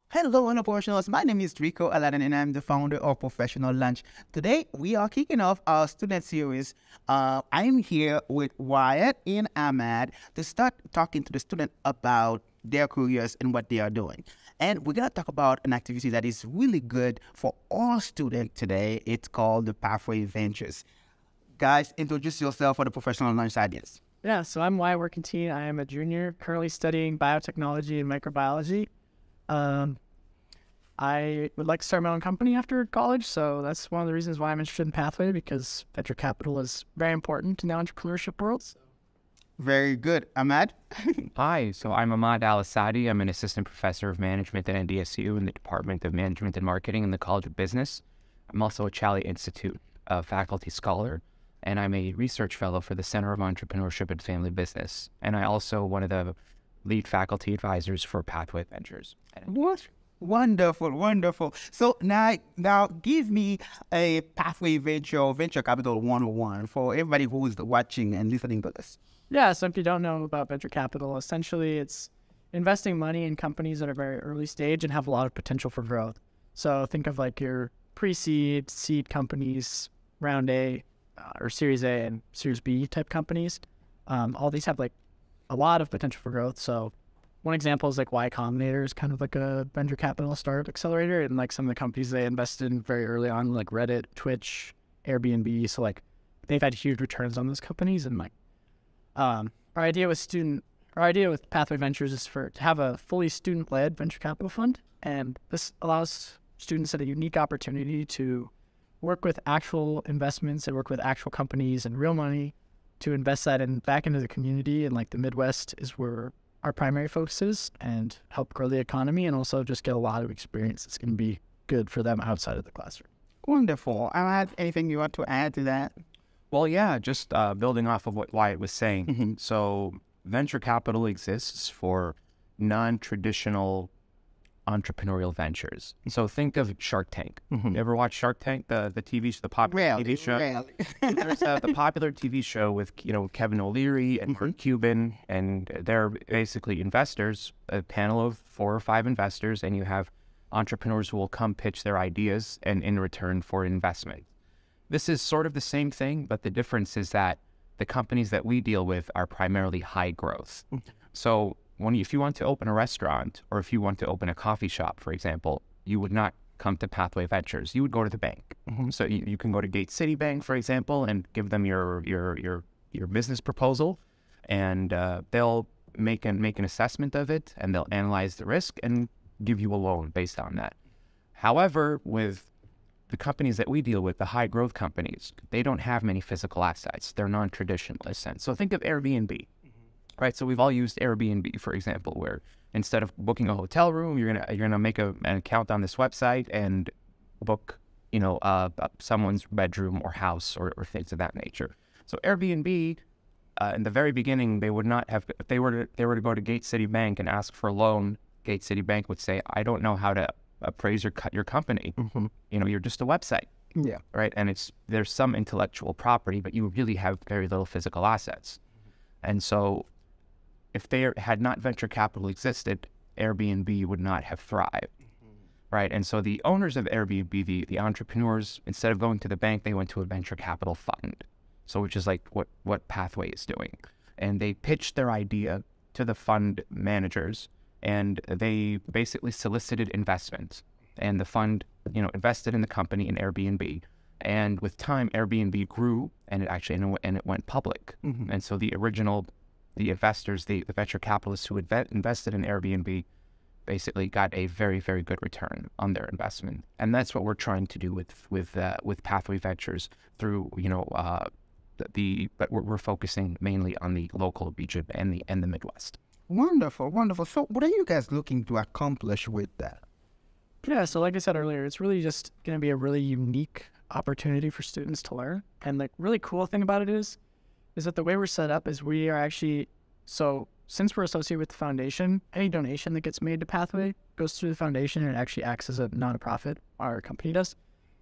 Hello, professionals. My name is Rico Aladdin, and I'm the founder of Professional Lunch. Today, we are kicking off our student series. I'm here with Wyatt and Ahmad to start talking to the student about their careers and what they are doing. And we're going to talk about an activity that is really good for all students today. It's called the Pathway Ventures. Guys, introduce yourself for the Professional Lunch audience. Yeah, so I'm Wyatt Workentine. I am a junior currently studying biotechnology and microbiology. I would like to start my own company after college, so that's one of the reasons why I'm interested in Pathway, because venture capital is very important in the entrepreneurship world. Very good. Ahmad? Hi, so I'm Ahmad Al-Assadi. I'm an assistant professor of management at NDSU in the Department of Management and Marketing in the College of Business. I'm also a Chali Institute faculty scholar, and I'm a research fellow for the Center of Entrepreneurship and Family Business. And I also one of the lead faculty advisors for Pathway Ventures. What? Wonderful, wonderful. So now give me a Pathway venture capital 101 for everybody who is watching and listening to this. Yeah, so if you don't know about venture capital, essentially it's investing money in companies that are very early stage and have a lot of potential for growth. So think of like your pre-seed, seed companies, round A, or Series A and Series B type companies. All these have like a lot of potential for growth. So one example is like Y Combinator is kind of like a venture capital startup accelerator, and like some of the companies they invested in very early on, like Reddit, Twitch, Airbnb. So like they've had huge returns on those companies. And like our idea with Pathway Ventures is to have a fully student-led venture capital fund, and this allows students at a unique opportunity to work with actual investments and work with actual companies and real money to invest that back into the community. And like the Midwest is where our primary focus is, and help grow the economy, and also just get a lot of experience that's going to be good for them outside of the classroom. Wonderful. Ahmad, anything you want to add to that? Well, yeah, just building off of what Wyatt was saying. So venture capital exists for non-traditional entrepreneurial ventures. So think of Shark Tank. You ever watch Shark Tank, the popular TV show? There's the popular TV show with Kevin O'Leary and Mark Cuban, and they're basically investors, a panel of 4 or 5 investors, and you have entrepreneurs who will come pitch their ideas and in return for investment. This is sort of the same thing, but the difference is that the companies that we deal with are primarily high growth. So if you want to open a restaurant, or if you want to open a coffee shop, for example, you would not come to Pathway Ventures. You would go to the bank. So you can go to Gate City Bank, for example, and give them your business proposal, and they'll make an assessment of it, and they'll analyze the risk and give you a loan based on that. However, with the companies that we deal with, the high growth companies, they don't have many physical assets. They're non-traditional in a sense. So think of Airbnb. Right, so we've all used Airbnb, for example, where instead of booking a hotel room, you're gonna make an account on this website and book, someone's bedroom or house or things of that nature. So Airbnb, in the very beginning, they would not have. If they were to go to Gate City Bank and ask for a loan, Gate City Bank would say, "I don't know how to appraise your company. You're just a website." Yeah. Right, and there's some intellectual property, but you really have very little physical assets, and so if had not venture capital existed, Airbnb would not have thrived, right? And so the owners of Airbnb, the entrepreneurs, instead of going to the bank, they went to a venture capital fund, so which is like what Pathway is doing. And they pitched their idea to the fund managers, and they basically solicited investment. And the fund, invested in the company in Airbnb. And with time, Airbnb grew, and it went public. And so the investors, the venture capitalists who invested in Airbnb, basically got a very, very good return on their investment, and that's what we're trying to do with Pathway Ventures through but we're focusing mainly on the local region and the Midwest. Wonderful, wonderful. So what are you guys looking to accomplish with that? Yeah, so like I said earlier, it's really just going to be a really unique opportunity for students to learn, and the really cool thing about it is that the way we're set up is we are actually, so since we're associated with the foundation, any donation that gets made to Pathway goes through the foundation, and it actually acts as a non-profit, our company does.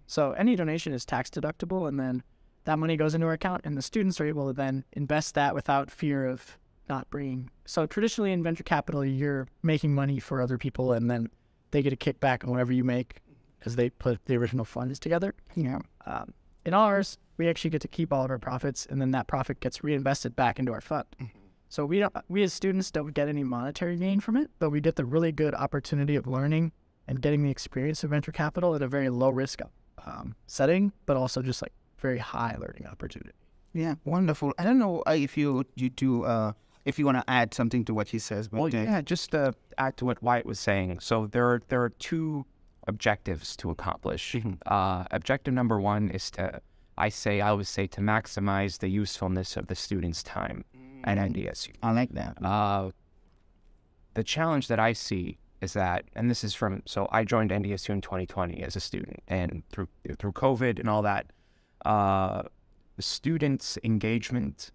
So any donation is tax deductible, and then that money goes into our account, and the students are able to then invest that without fear of not bringing. So traditionally in venture capital, you're making money for other people, and then they get a kickback on whatever you make because they put the original funds together. Yeah. In ours, we actually get to keep all of our profits, and then that profit gets reinvested back into our fund. So we as students don't get any monetary gain from it, but we get the really good opportunity of learning and getting the experience of venture capital at a very low risk setting, but also just like very high learning opportunity. Yeah, wonderful. I don't know if you if you want to add something to what he says. But Well, yeah, just to add to what Wyatt was saying. So there are two objectives to accomplish. Objective number one is to, I always say, to maximize the usefulness of the student's time at NDSU. I like that. The challenge that I see is that, and this is from, so I joined NDSU in 2020 as a student, and through COVID and all that, the students' engagement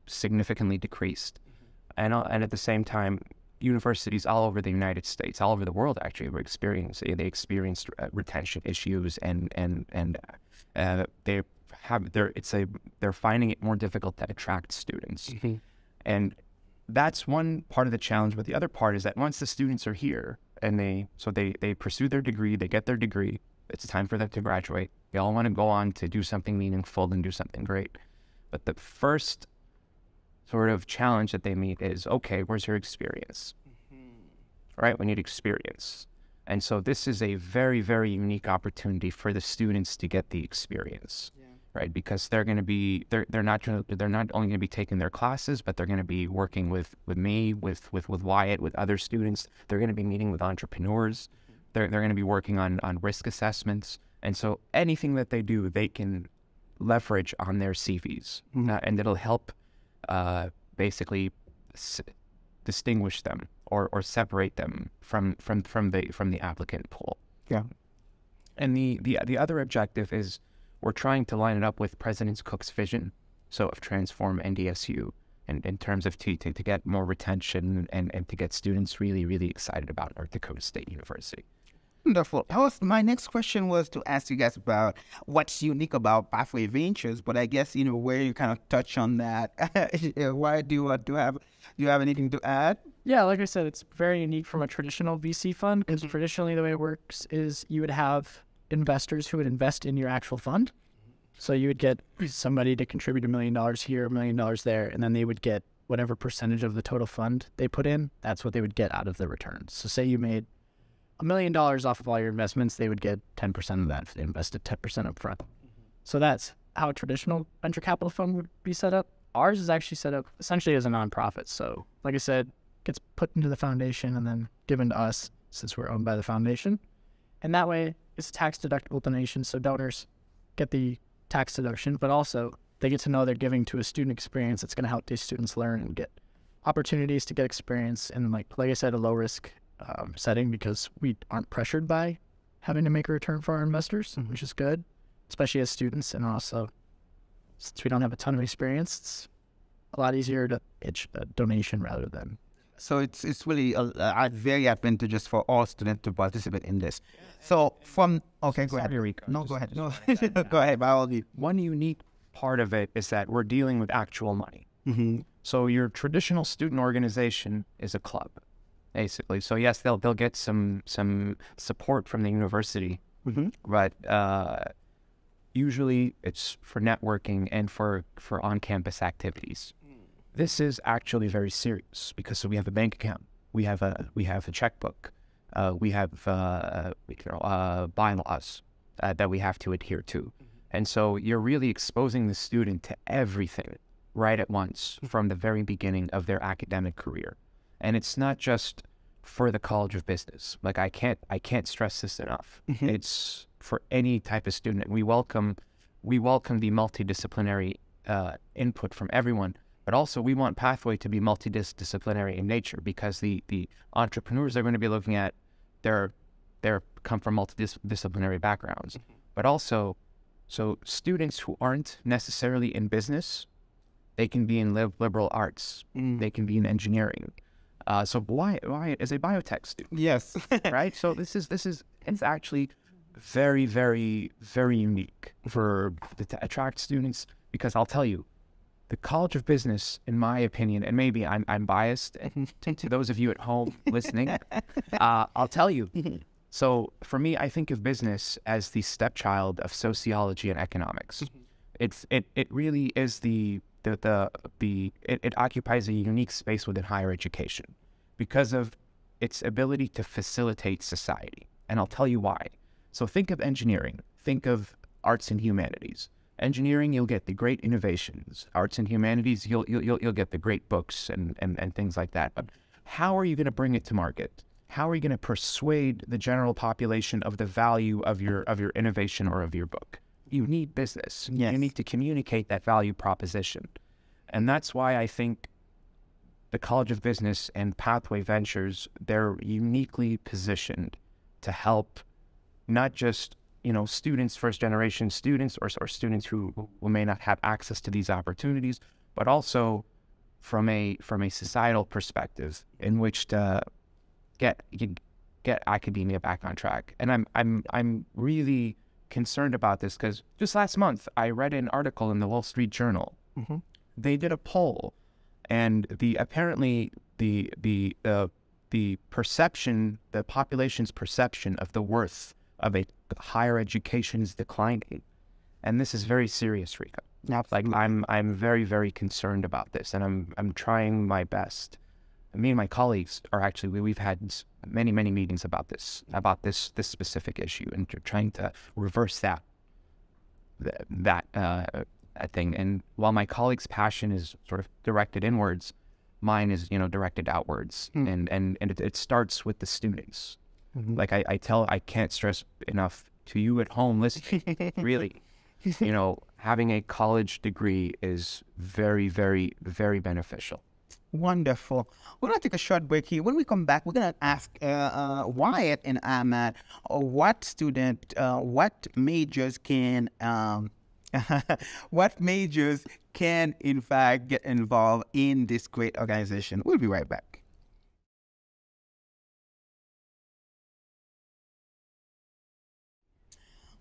significantly decreased, and at the same time, universities all over the United States, all over the world, actually, were experienced retention issues, and they're finding it more difficult to attract students, and that's one part of the challenge. But the other part is that once the students are here and they pursue their degree, they get their degree, it's time for them to graduate. They all want to go on to do something meaningful and do something great. But the first sort of challenge that they meet is, okay, where's your experience? Right? We need experience. And so this is a very, very unique opportunity for the students to get the experience, right? Because they're going to be, they're not only going to be taking their classes, but they're going to be working with me, with Wyatt, with other students. They're going to be meeting with entrepreneurs. They're going to be working on risk assessments. And so anything that they do, they can leverage on their CVs, and it'll help basically distinguish them or separate them from the applicant pool. Yeah. And the other objective is we're trying to line it up with President Cook's vision, so of transform NDSU, and in terms of to get more retention and to get students really, really excited about North Dakota State University. Wonderful. My next question was to ask you guys about what's unique about Pathway Ventures, but I guess, where you kind of touch on that. Why do you have anything to add? Yeah, like I said, it's very unique from a traditional VC fund, because traditionally the way it works is you would have investors who would invest in your actual fund. So you would get somebody to contribute $1 million here, $1 million there, and then they would get whatever percentage of the total fund they put in. That's what they would get out of the returns. So say you made $1 million off of all your investments, they would get 10% of that if they invested 10% up front. So that's how a traditional venture capital fund would be set up. Ours is actually set up essentially as a nonprofit. So like I said, gets put into the foundation and then given to us since we're owned by the foundation. And that way it's a tax deductible donation. So donors get the tax deduction, but also they get to know they're giving to a student experience that's going to help these students learn and get opportunities to get experience in, like I said, a low risk setting, because we aren't pressured by having to make a return for our investors, which is good, especially as students. And also, since we don't have a ton of experience, it's a lot easier to pitch a donation rather than. So it's really very advantageous for all students to participate in this. So okay, go ahead. Rico. No, go ahead. No. Go ahead, by all means. One unique part of it is that we're dealing with actual money. So your traditional student organization is a club, basically. So yes, they'll get some support from the university, but usually it's for networking and for on-campus activities. This is actually very serious, because we have a bank account, we have a checkbook, we have bylaws that we have to adhere to, and so you're really exposing the student to everything right at once from the very beginning of their academic career. And it's not just for the College of Business. Like I can't stress this enough. It's for any type of student. We welcome the multidisciplinary input from everyone, but also we want Pathway to be multidisciplinary in nature, because the entrepreneurs they're going to be looking at, they're come from multidisciplinary backgrounds, but also so students who aren't necessarily in business, they can be in liberal arts, they can be in engineering. So Wyatt is a biotech student. Yes. Right? So it's actually very, very, very unique to attract students, because I'll tell you, the College of Business, in my opinion, and maybe I'm biased to those of you at home listening, I'll tell you. So for me, I think of business as the stepchild of sociology and economics. It really is it occupies a unique space within higher education because of its ability to facilitate society. And I'll tell you why. So think of engineering, think of arts and humanities. Engineering, you'll get the great innovations. Arts and humanities, you'll get the great books and things like that. But how are you going to bring it to market? How are you going to persuade the general population of the value of your innovation or of your book? You need business. Yes. You need to communicate that value proposition. And that's why I think the College of Business and Pathway Ventures, they're uniquely positioned to help not just students, first-generation students, or students who may not have access to these opportunities, but also from a societal perspective in which to get academia back on track. And I'm really concerned about this because just last month I read an article in the Wall Street Journal. They did a poll, and the population's perception of the worth of a higher education is declining, and this is very serious, Rika. Like I'm very, very concerned about this, and I'm trying my best. Me and my colleagues are actually we've had many meetings about this specific issue, and trying to reverse that thing. And while my colleague's passion is sort of directed inwards, mine is directed outwards, and it starts with the students. Like I can't stress enough to you at home listening, really, having a college degree is very, very, very beneficial. Wonderful. We're going to take a short break here. When we come back, we're going to ask Wyatt and Ahmad what majors can in fact get involved in this great organization. We'll be right back.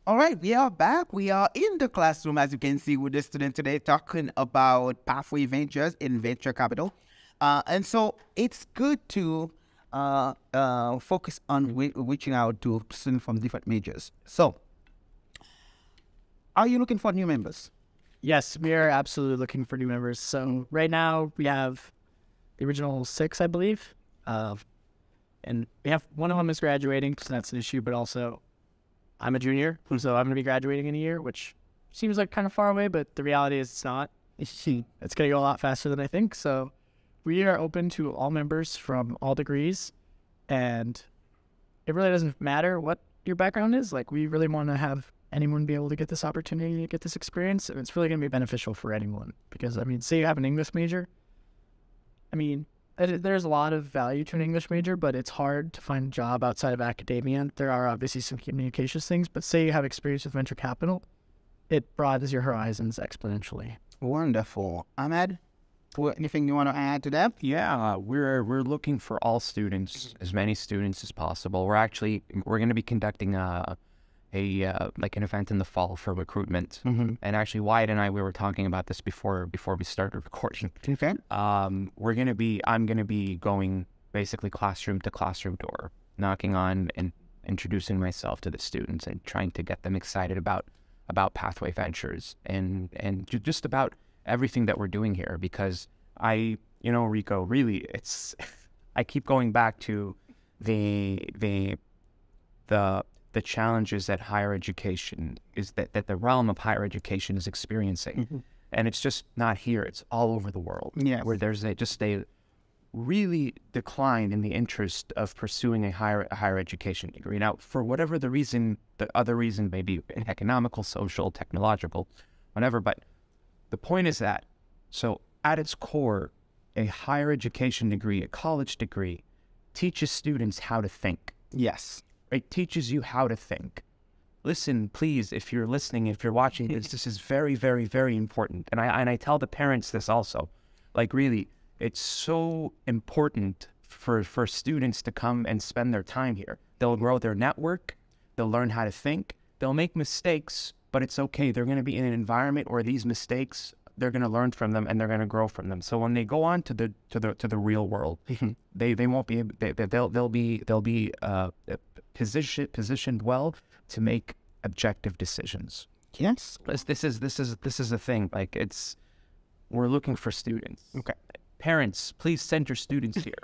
All right, we are back. We are in the classroom, as you can see, with the student today talking about Pathway Ventures in venture capital. And so it's good to focus on reaching out to students from different majors. So are you looking for new members? Yes, we are absolutely looking for new members. So right now we have the original 6, I believe. And we have one of them is graduating, so that's an issue, but also I'm a junior, so I'm going to be graduating in a year, which seems like kind of far away, but the reality is it's not. It's going to go a lot faster than I think. So we are open to all members from all degrees, and it really doesn't matter what your background is. Like, we really want to have anyone be able to get this opportunity, to get this experience. It's really going to be beneficial for anyone because, say you have an English major. There's a lot of value to an English major, but it's hard to find a job outside of academia. There are obviously some communications things, but say you have experience with venture capital, it broadens your horizons exponentially. Wonderful. Ahmad, anything you want to add to that? Yeah, we're looking for all students, as many students as possible. We're going to be conducting an event in the fall for recruitment. And actually, Wyatt and I, we were talking about this before we started recording. Okay. I'm going to be going basically classroom to classroom door, knocking on and introducing myself to the students and trying to get them excited about Pathway Ventures and just about everything that we're doing here. Because Rico, really, I keep going back to the challenges that higher education is that the realm of higher education is experiencing. And it's just not here, it's all over the world. Yes. Where there's a really decline in the interest of pursuing a higher education degree. Now, for whatever the reason, the other reason may be economical, social, technological, whatever, but the point is that, so at its core, a higher education degree, a college degree, teaches students how to think. Yes. It teaches you how to think. Listen, please, if you're listening, if you're watching this is very, very, very important. And I tell the parents this also. Like, really, it's so important for students to come and spend their time here. They'll grow their network. They'll learn how to think. They'll make mistakes, but it's okay. They're going to be in an environment where these mistakes, they're going to learn from them, and they're going to grow from them. So when they go on to the real world, they won't be they'll be positioned well to make objective decisions. Yes. This is a thing. Like, we're looking for students. Okay. Parents, please send your students here.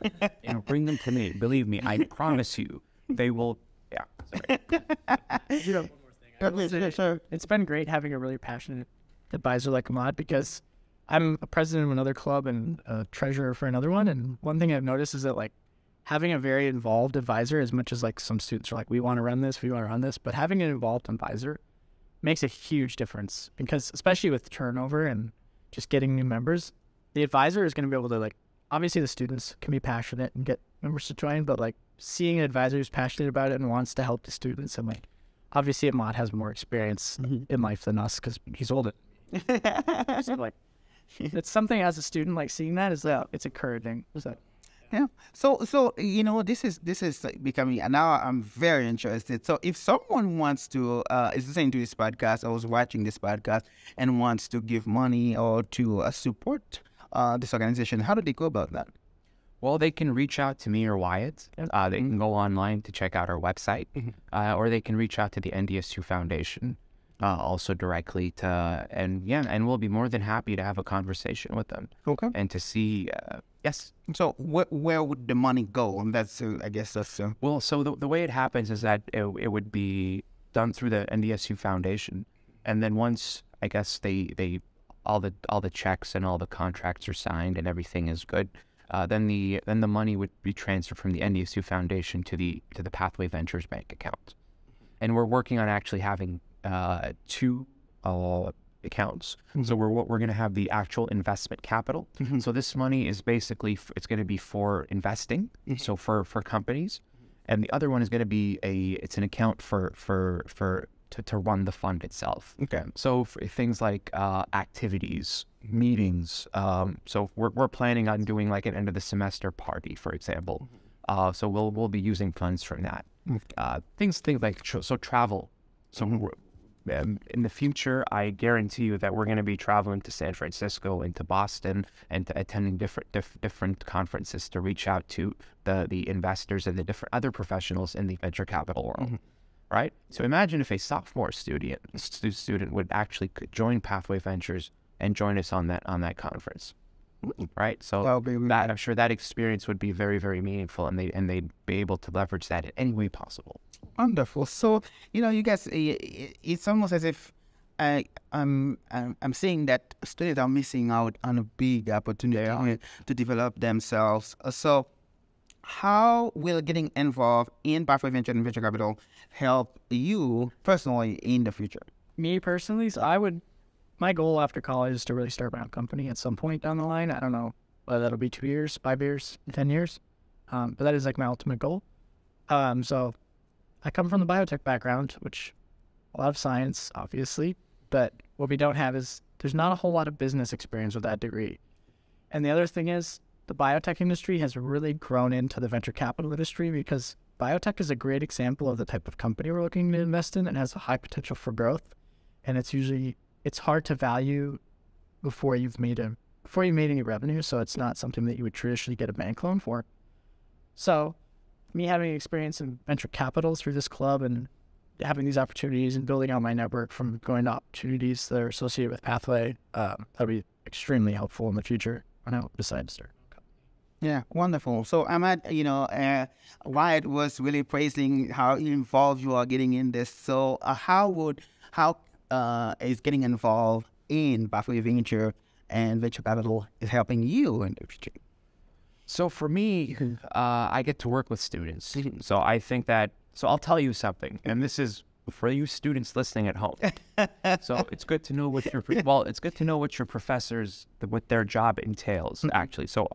Bring them to me. Believe me, I promise you, they will. Yeah. Sorry. It's been great having a really passionate advisor like Ahmad, because I'm a president of another club and a treasurer for another one. And one thing I've noticed is that, like, having a very involved advisor, as much as like some students are like, we want to run this, but having an involved advisor makes a huge difference, because especially with turnover and just getting new members, the advisor is going to be able to, like, obviously the students can be passionate and get members to join, but like seeing an advisor who's passionate about it and wants to help the students, and like, obviously Ahmad has more experience in life than us because he's older. So, like, it's something as a student, like, seeing that is it's encouraging. So. Yeah. So this is like becoming, and now I'm very interested. So if someone wants to is listening to this podcast, I was watching this podcast, and wants to give money or to support this organization, how do they go about that? Well, they can reach out to me or Wyatt. They can go online to check out our website, or they can reach out to the NDSU Foundation, also directly and we'll be more than happy to have a conversation with them. Okay. And to see, yes. So where would the money go? And that's, I guess that's... Well, so the way it happens is that it would be done through the NDSU Foundation. And then once, I guess, they all the checks and all the contracts are signed and everything is good, then the money would be transferred from the NDSU Foundation to the Pathway Ventures bank account. And we're working on actually having two accounts. So we're going to have the actual investment capital. So this money is basically, it's going to be for investing, so for companies, and the other one is going to be it's an account to run the fund itself. Okay. So for things like activities, meetings. So we're planning on doing like an end of the semester party, for example. So we'll be using funds from that. Things like travel. So in the future, I guarantee you that we're going to be traveling to San Francisco and to Boston and to attending different conferences to reach out to the investors and the different other professionals in the venture capital world. Right? So imagine if a sophomore student would actually join Pathway Ventures and join us on that conference. Right? So I'm sure that experience would be very, very meaningful, and they'd be able to leverage that in any way possible. Wonderful. So, you guys, it's almost as if I'm seeing that students are missing out on a big opportunity to develop themselves. So how will getting involved in Pathway Venture and Venture Capital help you personally in the future? Me personally, so my goal after college is to really start my own company at some point down the line. I don't know whether that'll be 2 years, 5 years, 10 years. But that is like my ultimate goal. So I come from the biotech background, which a lot of science, obviously, but what we don't have is there's not a whole lot of business experience with that degree. And the other thing is the biotech industry has really grown into the venture capital industry, because biotech is a great example of the type of company we're looking to invest in and has a high potential for growth. And it's hard to value before you've made any revenue, so it's not something that you would traditionally get a bank loan for. So me having experience in venture capital through this club and having these opportunities and building out my network from going to opportunities that are associated with Pathway, that'll be extremely helpful in the future when I decide to start. Yeah, wonderful. So Ahmad, Wyatt was really praising how involved you are getting in this. So how is getting involved in Pathway Venture and Venture Capital is helping you in the future? So for me, I get to work with students. So I think that, so I'll tell you something, and this is for you students listening at home. So it's good to know what your professors, what their job entails, actually. So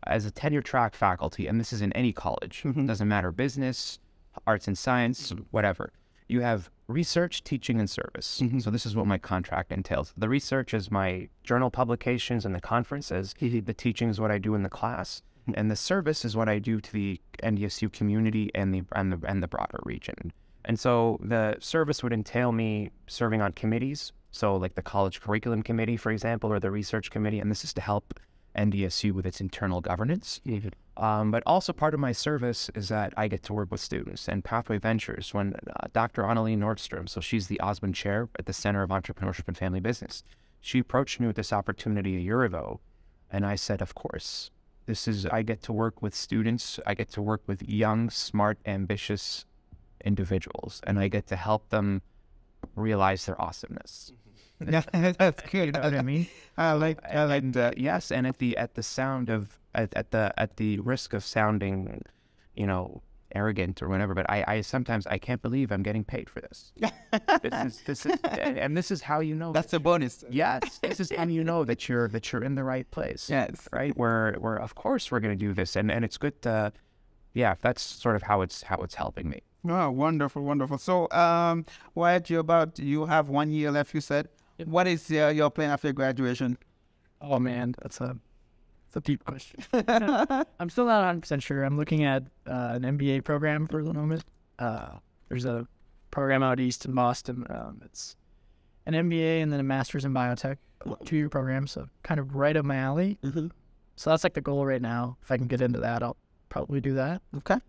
as a tenure track faculty, and this is in any college, doesn't matter, business, arts and science, whatever. You have research, teaching, and service. So this is what my contract entails. The research is my journal publications and the conferences. The teaching is what I do in the class. And the service is what I do to the NDSU community and the broader region. And so the service would entail me serving on committees. So like the college curriculum committee, for example, or the research committee, and this is to help NDSU with its internal governance. But also part of my service is that I get to work with students and Pathway Ventures. When Dr. Annalene Nordstrom, so she's the Osmond Chair at the Center of Entrepreneurship and Family Business, she approached me with this opportunity a year ago, and I said, of course, I get to work with students, I get to work with young, smart, ambitious individuals, and I get to help them realize their awesomeness. Yeah, that's good. You know what I mean? I like that. Yes, and at the risk of sounding, you know, arrogant or whatever, but I sometimes I can't believe I'm getting paid for this. This is and this is how you know That's a bonus. yes, this is how you know that you're in the right place. Yes. Right? Where of course we're going to do this, and it's good to, yeah, that's sort of how it's helping me. Oh, wonderful, wonderful. So, Wyatt, you have 1 year left, you said. Yep. What is your plan after graduation? Oh man, it's a deep question. I'm still not 100% sure. I'm looking at an MBA program for the moment. There's a program out east in Boston. It's an MBA and then a master's in biotech, 2-year program, so kind of right up my alley. So that's like the goal right now. If I can get into that, I'll probably do that. Okay.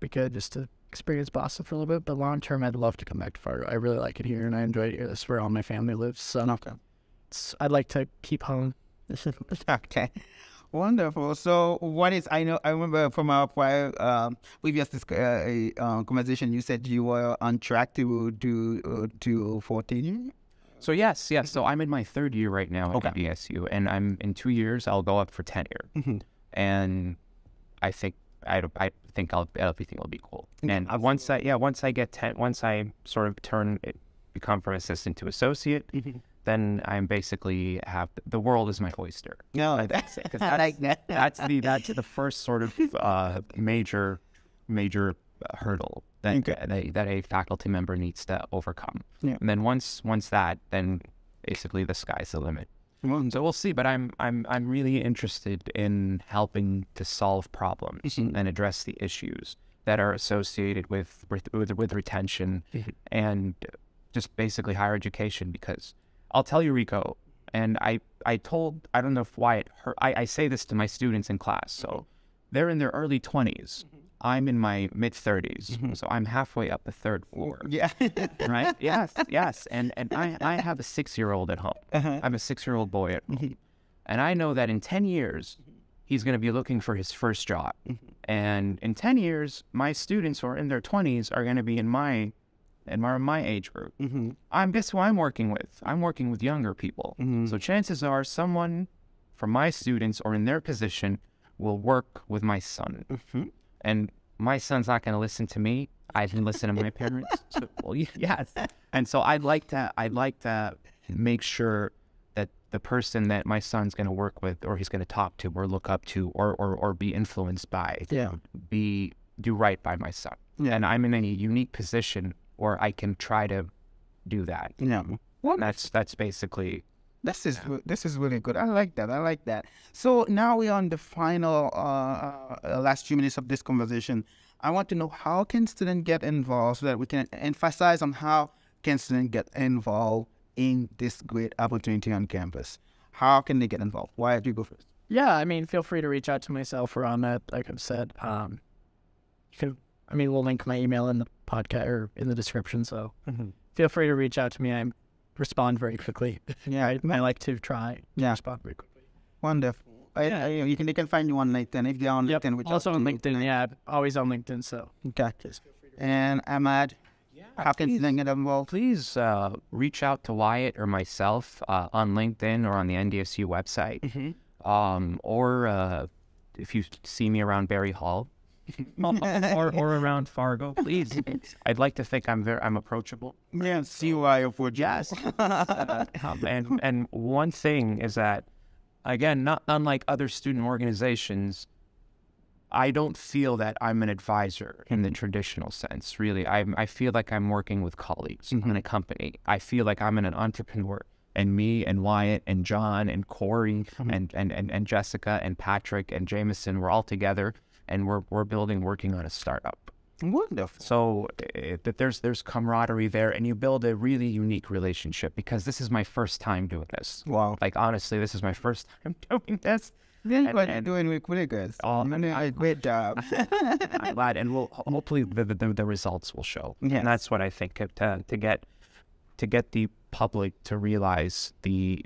Be good just to experience Boston for a little bit, but long term, I'd love to come back to Fargo. I really like it here, and I enjoy it here. That's where all my family lives. So I'd like to keep home. Okay. Wonderful. So I remember from our prior previous conversation, you said you were on track to do 14. So yes. So I'm in my 3rd year right now at Okay. NDSU, and I'm in 2 years I'll go up for tenure, and I think everything will be cool. And once I sort of become from assistant to associate, then I'm basically the world is my oyster. No, That's I like that. that's the first sort of major hurdle that a faculty member needs to overcome. Yeah. And then once that, then basically the sky's the limit. So we'll see, but I'm really interested in helping to solve problems and address the issues that are associated with retention and just basically higher education. Because I'll tell you, Rico, and I don't know if Wyatt heard, I say this to my students in class, so they're in their early 20s. I'm in my mid-30s, so I'm halfway up the 3rd floor. Yeah. Right? Yes. And I have a 6-year-old at home. I have a 6-year-old boy at home. And I know that in 10 years, he's going to be looking for his first job. And in 10 years, my students who are in their 20s are going to be in my age group. Guess who I'm working with? I'm working with younger people. So chances are someone from my students or in their position will work with my son. And my son's not going to listen to me. I can listen to my parents. So, well, yes. And so I'd like to make sure that the person that my son's going to work with, or he's going to talk to, or look up to, or be influenced by, do right by my son. Yeah. And I'm in a unique position where I can try to do that. Yeah. Well, that's basically. This is really good. I like that. So now we're on the final last few minutes of this conversation. I want to know, how can students get involved so that we can emphasize on how can students get involved in this great opportunity on campus. How can they get involved? Why don't you go first? Yeah, I mean, feel free to reach out to myself or Ahmad. Like I've said, we'll link my email in the podcast or in the description. So feel free to reach out to me. I respond very quickly. Yeah, I like to try to respond very quickly. Wonderful. They can find you on LinkedIn if they're on LinkedIn. Which also on LinkedIn. Yeah, always on LinkedIn. So And Ahmad, how can students get involved? Please reach out to Wyatt or myself on LinkedIn or on the NDSU website, or if you see me around Berry Hall, or around Fargo, please. I'd like to think I'm approachable. Yeah, see why I would. Yes. And one thing is that, again, not unlike other student organizations, I don't feel that I'm an advisor in the traditional sense, really. I feel like I'm working with colleagues in a company. I feel like I'm an entrepreneur, and me and Wyatt and John and Corey and Jessica and Patrick and Jameson, we're all together, and we're working on a startup. Wonderful. So that there's camaraderie there, and you build a really unique relationship, because this is my first time doing this. Wow. Like, honestly, this is my first time doing this. Then you're doing really good. Great job. I'm glad, and hopefully the results will show. Yes. And that's what I think, to get the public to realize the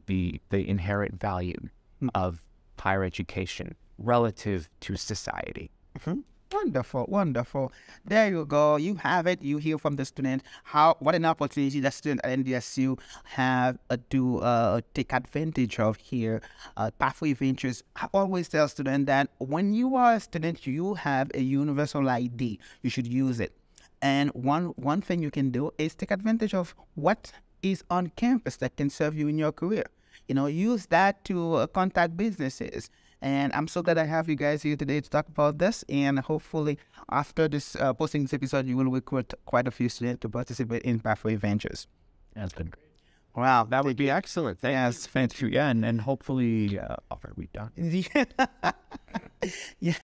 inherent value of higher education relative to society. Wonderful, wonderful. There you go. You have it. You hear from the student what an opportunity that students at NDSU have to take advantage of here. Pathway Ventures. I always tell students that when you are a student, you have a universal ID. You should use it. And one thing you can do is take advantage of what is on campus that can serve you in your career. Use that to contact businesses. And I'm so glad I have you guys here today to talk about this. And hopefully, after this posting this episode, you will recruit quite a few students to participate in Pathway Ventures. That's been great. Wow, That would be excellent. Thank you. Yeah, and hopefully, are we done? Yeah.